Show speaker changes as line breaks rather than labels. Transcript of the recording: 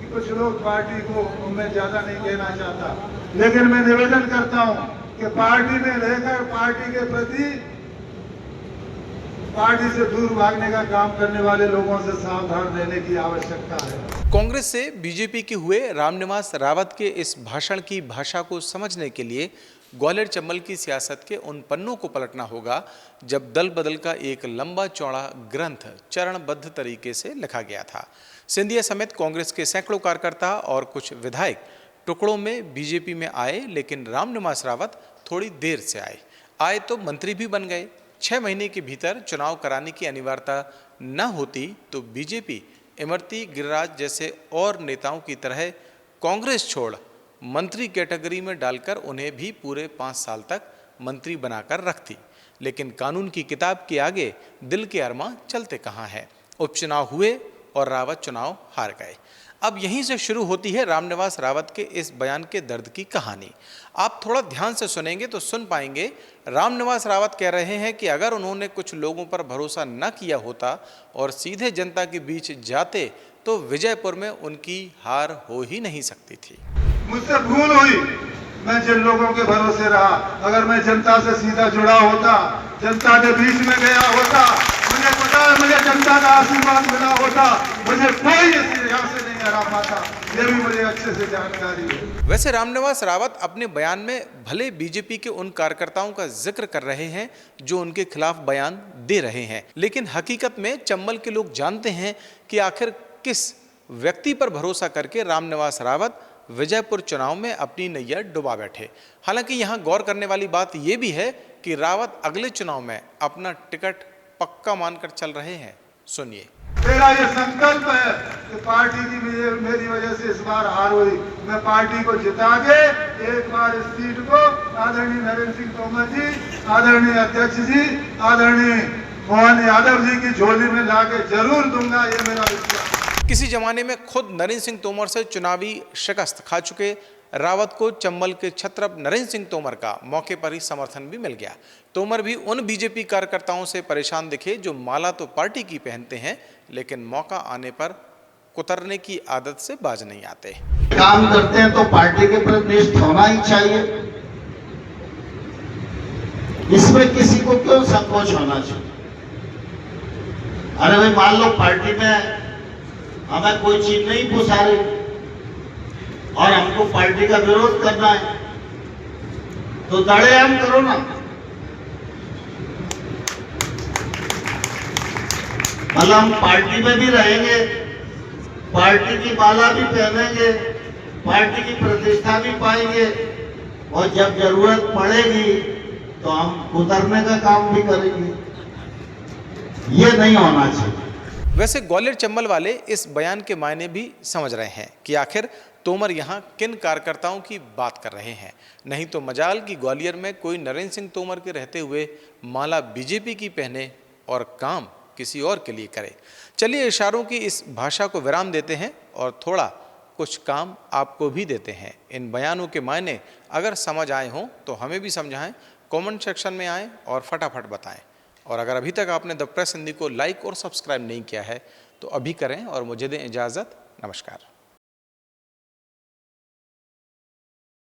कुछ लोग पार्टी को मैं ज्यादा नहीं कहना चाहता, लेकिन मैं निवेदन करता हूं कि पार्टी में रहकर पार्टी के प्रति पार्टी से दूर भागने का काम करने वाले लोगों से सावधान रहने की आवश्यकता है।
कांग्रेस से बीजेपी के हुए रामनिवास रावत के इस भाषण की भाषा को समझने के लिए ग्वालियर चंबल की सियासत के उन पन्नों को पलटना होगा जब दल बदल का एक लंबा चौड़ा ग्रंथ चरणबद्ध तरीके से लिखा गया था। सिंधिया समेत कांग्रेस के सैकड़ों कार्यकर्ता और कुछ विधायक टुकड़ों में बीजेपी में आए, लेकिन रामनिवास रावत थोड़ी देर से आए तो मंत्री भी बन गए। 6 महीने के भीतर चुनाव कराने की अनिवार्यता न होती तो बीजेपी इमरती गिरिराज जैसे और नेताओं की तरह कांग्रेस छोड़ मंत्री कैटेगरी में डालकर उन्हें भी पूरे 5 साल तक मंत्री बनाकर रखती। लेकिन कानून की किताब के आगे दिल के अरमां चलते कहाँ हैं। उपचुनाव हुए और रावत चुनाव हार गए। अब यहीं से शुरू होती है रामनिवास रावत के इस बयान के दर्द की कहानी। आप थोड़ा ध्यान से सुनेंगे तो सुन पाएंगे रामनिवास रावत कह रहे हैं कि अगर उन्होंने कुछ लोगों पर भरोसा न किया होता और सीधे जनता के बीच जाते तो विजयपुर में उनकी हार हो ही नहीं सकती थी।
मुझसे भूल हुई, मैं जिन लोगों के भरोसे रहा, अगर मैं जनता से सीधा जुड़ा होता, जनता के बीच में गया होता, मुझे पता है मुझे जनता का आशीर्वाद मिला होता, मुझे कोई यहाँ से नहीं हरा पाता, ये भी मुझे अच्छे से जानकारी है।
वैसे रामनिवास रावत अपने बयान में भले बीजेपी के उन कार्यकर्ताओं का जिक्र कर रहे हैं जो उनके खिलाफ बयान दे रहे हैं, लेकिन हकीकत में चंबल के लोग जानते हैं कि आखिर किस व्यक्ति पर भरोसा करके रामनिवास रावत विजयपुर चुनाव में अपनी नैया डुबा बैठे। हालांकि यहां गौर करने वाली बात यह भी है कि रावत अगले चुनाव में अपना टिकट पक्का मानकर चल रहे हैं। सुनिए।
मेरा ये संकल्प है कि पार्टी की मेरी वजह से इस बार हार हुई, मैं पार्टी को जिता के एक बार इस सीट को आदरणीय नरेंद्र सिंह तोमर जी, आदरणीय अध्यक्ष जी, आदरणीय मोहन यादव जी की झोली में लाके जरूर दूंगा, ये मेरा विश्वास।
किसी जमाने में खुद नरेंद्र सिंह तोमर से चुनावी शिकस्त खा चुके रावत को चंबल के छत्रप नरेंद्र सिंह तोमर का मौके पर ही समर्थन भी मिल गया। तोमर भी उन बीजेपी कार्यकर्ताओं से परेशान दिखे जो माला तो पार्टी की पहनते हैं, लेकिन मौका आने पर कुतरने की आदत से बाज नहीं आते।
काम करते हैं तो पार्टी के प्रति निष्ठ होना ही चाहिए, इसमें किसी को क्यों संकोच होना चाहिए। अरे भाई मान लो पार्टी में हमें कोई चीज नहीं पोसा रही और हमको पार्टी का विरोध करना है तो दड़ेआम करो ना। मतलब हम पार्टी में भी रहेंगे, पार्टी की माला भी पहनेंगे, पार्टी की प्रतिष्ठा भी पाएंगे और जब जरूरत पड़ेगी तो हम उतरने का काम भी करेंगे। ये नहीं होना चाहिए।
वैसे ग्वालियर चंबल वाले इस बयान के मायने भी समझ रहे हैं कि आखिर तोमर यहाँ किन कार्यकर्ताओं की बात कर रहे हैं। नहीं तो मजाल कि ग्वालियर में कोई नरेंद्र सिंह तोमर के रहते हुए माला बीजेपी की पहने और काम किसी और के लिए करे। चलिए इशारों की इस भाषा को विराम देते हैं और थोड़ा कुछ काम आपको भी देते हैं। इन बयानों के मायने अगर समझ आए हों तो हमें भी समझाएं, कमेंट सेक्शन में आएँ और फटाफट बताएं। और अगर अभी तक आपने द प्रेस हिंदी को लाइक और सब्सक्राइब नहीं किया है तो अभी करें और मुझे दें इजाज़त। नमस्कार।